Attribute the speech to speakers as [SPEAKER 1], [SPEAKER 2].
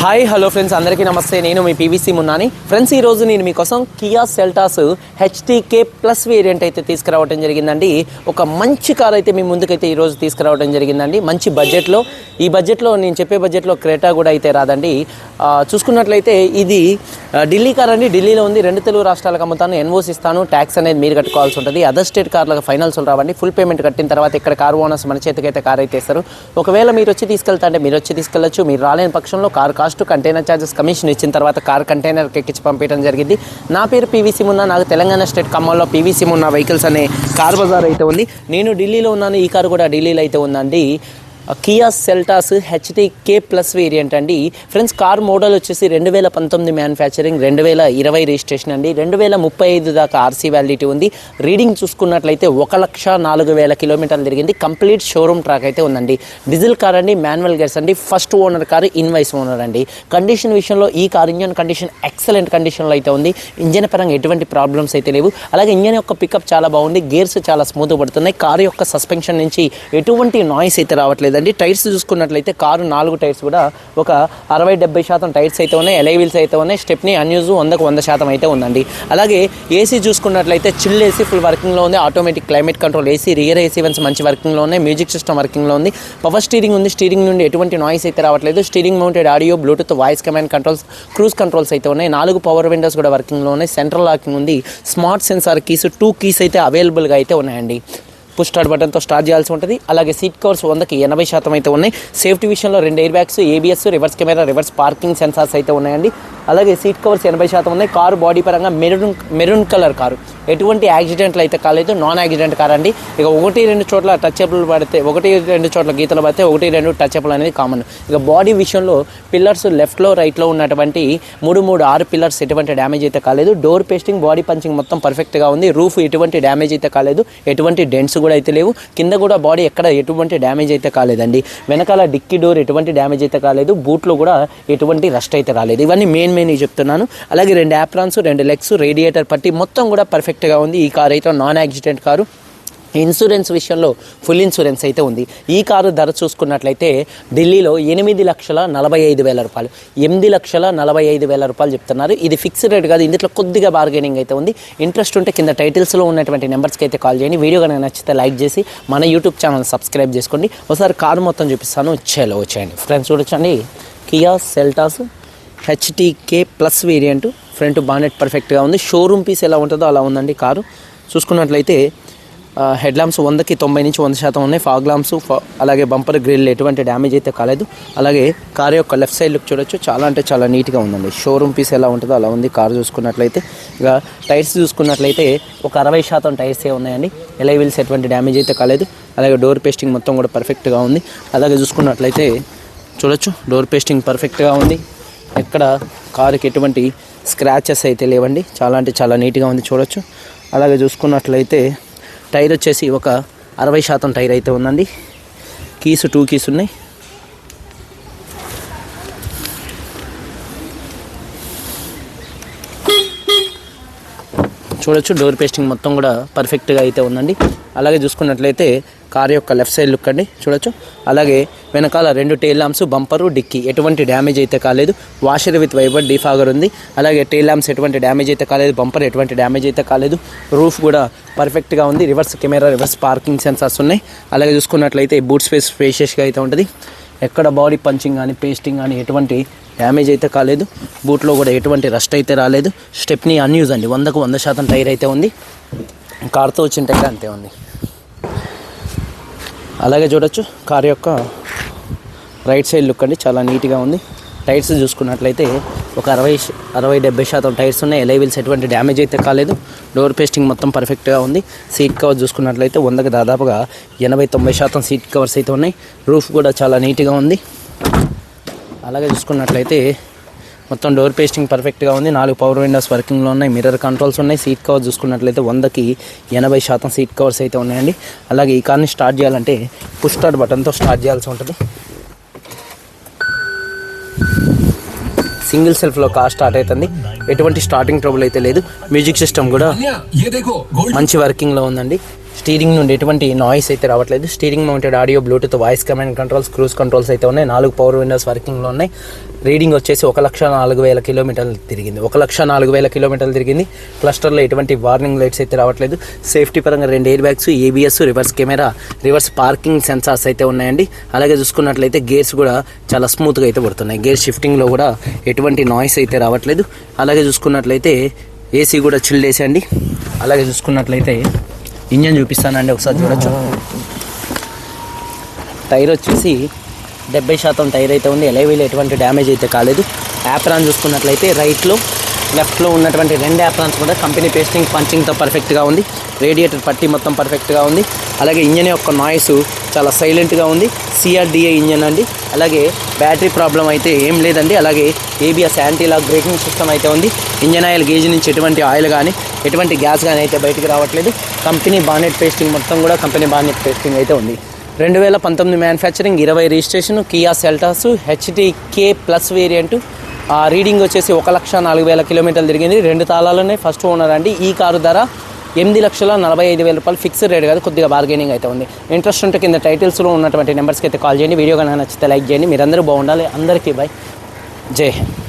[SPEAKER 1] Hi hello friends, అందరికీ నమస్తే. నేను మీ పీవీసీ మున్నాని. ఫ్రెండ్స్, ఈరోజు నేను మీకోసం Kia Seltos HTK plus variant అయితే తీసుకురావడం జరిగిందండి. ఒక మంచి కార్ అయితే మీ ముందుకైతే ఈరోజు తీసుకురావడం జరిగిందండి. మంచి బడ్జెట్లో, ఈ బడ్జెట్లో నేను చెప్పే బడ్జెట్లో క్రేటా కూడా అయితే రాదండి. చూసుకున్నట్లయితే ఇది ఢిల్లీ కార్ అండి. ఢిల్లీలో ఉంది. 2 తెలుగు రాష్ట్రాలకు అమ్ముతాను, ఎన్ఓసి ఇస్తాను, ట్యాక్స్ అనేది మీరు కట్టుకోవాల్సి ఉంటుంది. అదర్ స్టేట్ కార్లకు ఫైనల్స్ రావండి. ఫుల్ పేమెంట్ కట్టిన తర్వాత ఇక్కడ కార్ ఓనర్స్ మన చేతికి అయితే కార్ అయితే ఇస్తారు. ఒకవేళ మీరు వచ్చి తీసుకెళ్తా అంటే మీరు వచ్చి తీసుకెళ్ళచ్చు. మీరు రాలేని పక్షంలో car cost, container charges, commission ఇచ్చిన తర్వాత కార్ కంటైనర్కి ఎక్కించి పంపించడం జరిగింది. నా పేరు పీవీసీ మున్నా. నాకు తెలంగాణ స్టేట్ ఖమ్మంలో పీవీసీ మున్నా వెహికల్స్ అనే కార్ బజార్ అయితే ఉంది. నేను ఢిల్లీలో ఉన్నాను. ఈ కారు కూడా ఢిల్లీలో అయితే ఉందండి. Kia Seltos HTK plus variant అండి. ఫ్రెండ్స్, కార్ మోడల్ వచ్చేసి 2019 మ్యానుఫ్యాక్చరింగ్, 2020 రిజిస్ట్రేషన్ అండి. 2035 దాకా ఆర్సీ వ్యాలిడిటీ ఉంది. రీడింగ్ చూసుకున్నట్లయితే 1,04,000 కిలోమీటర్లు తిరిగింది. కంప్లీట్ షోరూమ్ ట్రాక్ అయితే ఉందండి. డీజిల్ కార్ అండి, మాన్యువల్ గేర్స్ అండి. First owner car, invoice owner అండి. కండిషన్ విషయంలో ఈ కార్ ఇంజన్ కండిషన్ ఎక్సలెంట్ కండిషన్లో అయితే ఉంది. ఇంజన్ పరంగా ఎటువంటి ప్రాబ్లమ్స్ అయితే లేవు. అలాగే ఇంజన్ యొక్క పికప్ చాలా బాగుంది. గేర్స్ చాలా స్మూత్ పడుతున్నాయి. కారు యొక్క సస్పెన్షన్ నుంచి ఎటువంటి నాయిస్ అయితే రావట్లేదు. టైర్స్ చూసుకున్నట్లయితే కారు 4 టైర్స్ కూడా ఒక 60-70% టైర్స్ అయితే ఉన్నాయి. ఎలై వీల్స్ అయితే ఉన్నాయి. స్టెప్నీ అన్యూజ్ 100% అయితే ఉందండి. అలాగే ఏసీ చూసుకున్నట్లయితే చిల్ ఏసీ ఫుల్ వర్కింగ్లో ఉంది. Automatic climate control AC, rear AC once మంచి వర్కింగ్లో ఉన్నాయి. మ్యూజిక్ సిస్టమ్ వర్కింగ్లో ఉంది. పవర్ స్టీరింగ్ ఉంది. స్టీరింగ్ నుండి ఎటువంటి నాయిస్ అయితే రావట్లేదు. Steering mounted audio, Bluetooth, voice command controls, cruise controls అయితే ఉన్నాయి. 4 పవర్ విండోస్ కూడా వర్కింగ్లో ఉన్నాయి. సెంట్రల్ లాకింగ్ ఉంది. స్మార్ట్ సెన్సార్ కీస్ 2 కీస్ అయితే అవైలబుల్గా అయితే ఉన్నాయండి. పుష్ స్టార్ట్ బటన్తో స్టార్ట్ చేయాల్సి ఉంటుంది. అలాగే సీట్ కవర్స్ 100కి 80% అయితే ఉన్నాయి. సేఫ్టీ విషయంలో 2 air bags, ABS, reverse camera, reverse parking sensors అయితే ఉన్నాయండి. అలాగే సీట్ కవర్స్ 80% ఉన్నాయి. కారు బాడీ పరంగా మెరూన్ కలర్ కారు. ఎటువంటి యాక్సిడెంట్లు అయితే కాలేదు. నాన్ యాక్సిడెంట్ కార్ అండి. ఇక 1-2 చోట్ల టచ్అప్లు పడితే, 1-2 చోట్ల గీతలు పడితే 1-2 టచ్అప్లు అనేది కామన్. ఇక బాడీ విషయంలో పిల్లర్స్ లెఫ్ట్లో రైట్లో ఉన్నటువంటి 6 పిల్లర్స్ ఎటువంటి డ్యామేజ్ అయితే కాలేదు. డోర్ పేస్టింగ్, బాడీ పంచింగ్ మొత్తం పర్ఫెక్ట్గా ఉంది. రూఫ్ ఎటువంటి డ్యామేజ్ అయితే కాలేదు. ఎటువంటి డెంట్స్ కూడా అయితే లేవు. కింద కూడా బాడీ ఎక్కడ ఎటువంటి డ్యామేజ్ అయితే కాలేదండి. వెనకాల డిక్కీ డోర్ ఎటువంటి డ్యామేజ్ అయితే కాలేదు. బూట్లో కూడా ఎటువంటి రస్ట్ అయితే రాలేదు. ఇవన్నీ మెయిన్ చెప్తున్నాను. అలాగే 2 యాప్రాన్స్, 2 లెగ్స్, రేడియేటర్ పట్టి మొత్తం కూడా పర్ఫెక్ట్గా ఉంది. ఈ కార్ అయితే నాన్ యాక్సిడెంట్ కారు. ఇన్సూరెన్స్ విషయంలో ఫుల్ ఇన్సూరెన్స్ అయితే ఉంది. ఈ కారు ధర చూసుకున్నట్లయితే ఢిల్లీలో 8,45,000 రూపాయలు, 8,45,000 రూపాయలు చెప్తున్నారు. ఇది ఫిక్స్డ్ రేట్ కాదు. ఇందులో కొద్దిగా బార్గెనింగ్ అయితే ఉంది. ఇంట్రెస్ట్ ఉంటే కింద టైటిల్స్లో ఉన్నటువంటి నెంబర్స్కి అయితే కాల్ చేయండి. వీడియో కనుక నచ్చితే లైక్ చేసి మన యూట్యూబ్ ఛానల్ సబ్స్క్రైబ్ చేసుకోండి. ఒకసారి కారు మొత్తం చూపిస్తాను. చలో వచ్చేయండి ఫ్రెండ్స్, చూడొచ్చండి. Kia Seltos HTK plus variant. Front bonnet పర్ఫెక్ట్గా ఉంది. షోరూమ్ పీస్ ఎలా ఉంటుందో అలా ఉందండి కారు. చూసుకున్నట్లయితే హెడ్ ల్యాంప్స్ 100కి 90% ఉన్నాయి. ఫాగ్ ల్యాంప్స్, అలాగే బంపర్ గ్రిల్ ఎటువంటి డ్యామేజ్ అయితే కాలేదు. అలాగే కారు యొక్క లెఫ్ట్ సైడ్ లుక్ చూడొచ్చు. చాలా అంటే చాలా నీట్గా ఉందండి. షోరూమ్ పీస్ ఎలా ఉంటుందో అలా ఉంది కారు చూసుకున్నట్లయితే. ఇక టైర్స్ చూసుకున్నట్లయితే ఒక 60% టైర్సే ఉన్నాయండి. ఎలై వీల్స్ ఎటువంటి డ్యామేజ్ అయితే కాలేదు. అలాగే డోర్ పేస్టింగ్ మొత్తం కూడా పర్ఫెక్ట్గా ఉంది. అలాగే చూసుకున్నట్లయితే చూడొచ్చు, డోర్ పేస్టింగ్ పర్ఫెక్ట్గా ఉంది. ఎక్కడ కారుకి ఎటువంటి స్క్రాచెస్ అయితే లేవండి. చాలా అంటే చాలా నీట్గా ఉంది, చూడొచ్చు. అలాగే చూసుకున్నట్లయితే టైర్ వచ్చేసి ఒక 60% టైర్ అయితే ఉందండి. కీస్ 2 కీస్ ఉన్నాయి. చూడొచ్చు, డోర్ పేస్టింగ్ మొత్తం కూడా పర్ఫెక్ట్గా అయితే ఉందండి. అలాగే చూసుకున్నట్లయితే కార్ యొక్క లెఫ్ట్ సైడ్ లుక్ అండి, చూడొచ్చు. అలాగే వెనకాల 2 టెయిల్ ల్యాంప్స్, బంపరు, డిక్కీ ఎటువంటి డ్యామేజ్ అయితే కాలేదు. వాషర్ విత్ వైపర్ డీఫాగర్ ఉంది. అలాగే టెయిల్ ల్యాంప్స్ ఎటువంటి డ్యామేజ్ అయితే కాలేదు. బంపర్ ఎటువంటి డ్యామేజ్ అయితే కాలేదు. రూఫ్ కూడా పర్ఫెక్ట్గా ఉంది. Reverse camera, reverse parking sensors ఉన్నాయి. అలాగే చూసుకున్నట్లయితే బూట్ స్పేస్ స్పేషియస్గా అయితే ఉంటుంది. ఎక్కడ బాడీ పంచింగ్ కానీ పేస్టింగ్ కానీ ఎటువంటి డ్యామేజ్ అయితే కాలేదు. బూట్లో కూడా ఎటువంటి రస్ట్ అయితే రాలేదు. స్టెప్నీ అన్యూజ్ అండి. 100కు 100% టైర్ అయితే ఉంది. కార్తో వచ్చిన టైర్ అంతే ఉంది. అలాగే చూడొచ్చు, కార్ యొక్క రైట్ సైడ్ లుక్ అండి, చాలా నీట్గా ఉంది. టైర్స్ చూసుకున్నట్లయితే ఒక 60-70% టైర్స్ ఉన్నాయి. ఎలై వీల్స్ ఎటువంటి డ్యామేజ్ అయితే కాలేదు. డోర్ పేస్టింగ్ మొత్తం పర్ఫెక్ట్గా ఉంది. సీట్ కవర్ చూసుకున్నట్లయితే 100కి దాదాపుగా 80-90% సీట్ కవర్స్ అయితే ఉన్నాయి. రూఫ్ కూడా చాలా నీట్గా ఉంది. అలాగే చూసుకున్నట్లయితే మొత్తం డోర్ పేస్టింగ్ పర్ఫెక్ట్గా ఉంది. 4 పవర్ విండోస్ వర్కింగ్లో ఉన్నాయి. మిర్రర్ కంట్రోల్స్ ఉన్నాయి. సీట్ కవర్ చూసుకున్నట్లయితే 100కి 80% సీట్ కవర్స్ అయితే ఉన్నాయండి. అలాగే ఈ కార్ని స్టార్ట్ చేయాలంటే పుష్ స్టార్ట్ బటన్తో స్టార్ట్ చేయాల్సి ఉంటుంది. సింగిల్ సెల్ఫ్లో కార్ స్టార్ట్ అవుతుంది. ఎటువంటి స్టార్టింగ్ ట్రబుల్ అయితే లేదు. మ్యూజిక్ సిస్టమ్ కూడా మంచి వర్కింగ్లో ఉందండి. స్టీరింగ్ నుండి ఎటువంటి నాయిస్ అయితే రావట్లేదు. Steering mounted audio, Bluetooth, voice command controls, cruise controls అయితే ఉన్నాయి. 4 పవర్ విండోస్ వర్కింగ్లో ఉన్నాయి. రీడింగ్ వచ్చేసి 1,04,000 కిలోమీటర్లు తిరిగింది. 1,04,000 కిలోమీటర్లు తిరిగింది. క్లస్టర్లో ఎటువంటి వార్నింగ్ లైట్స్ అయితే రావట్లేదు. సేఫ్టీ పరంగా 2 air bags, ABS, reverse camera, reverse parking sensors అయితే ఉన్నాయండి. అలాగే చూసుకున్నట్లయితే గేర్స్ కూడా చాలా స్మూత్గా అయితే పడుతున్నాయి. గేర్ షిఫ్టింగ్లో కూడా ఎటువంటి నాయిస్ అయితే రావట్లేదు. అలాగే చూసుకున్నట్లయితే AC కూడా చిల్డ్ AC అండి. అలాగే చూసుకున్నట్లయితే ఇంజన్ చూపిస్తానండి, ఒకసారి చూడొచ్చు. టైర్ వచ్చేసి 70% టైర్ అయితే ఉంది. ఎలైవీలో ఎటువంటి డ్యామేజ్ అయితే కాలేదు. యాప్రాన్ చూసుకున్నట్లయితే రైట్లో, లెఫ్ట్లో ఉన్నటువంటి 2 యాప్రాన్స్ కూడా కంపెనీ పేస్టింగ్ పంచింగ్తో పర్ఫెక్ట్గా ఉంది. రేడియేటర్ పట్టి మొత్తం పర్ఫెక్ట్గా ఉంది. అలాగే ఇంజన్ యొక్క నాయిస్ చాలా సైలెంట్గా ఉంది. CRDA ఇంజన్ అండి. అలాగే బ్యాటరీ ప్రాబ్లం అయితే ఏం లేదండి. అలాగే ABS anti lock braking system అయితే ఉంది. ఇంజన్ ఆయిల్ గేజ్ నుంచి ఎటువంటి ఆయిల్ కానీ ఎటువంటి గ్యాస్ కానీ అయితే బయటికి రావట్లేదు. కంపెనీ బానెట్ పేస్టింగ్ మొత్తం కూడా కంపెనీ బానెట్ పేస్టింగ్ అయితే ఉంది. 2019 manufacturing, 20 registration, Kia Seltos HTK plus variant. Reading వచ్చేసి 1,04,000 కిలోమీటర్లు తిరిగింది. 2 తాళాలనే ఫస్ట్ ఓనర్ అండి. ఈ కారు ధర 8,45,000 రూపాయలు. ఫిక్స్డ్ రేట్ కాదు, కొద్దిగా బార్గెనింగ్ అయితే ఉంది. ఇంట్రెస్ట్ ఉంటే కింద టైటిల్స్లో ఉన్నటువంటి నెంబర్స్కి అయితే కాల్ చేయండి. వీడియో కనుక నచ్చితే లైక్ చేయండి. మీరందరూ బాగుండాలి. అందరికీ బై. జై హింద్.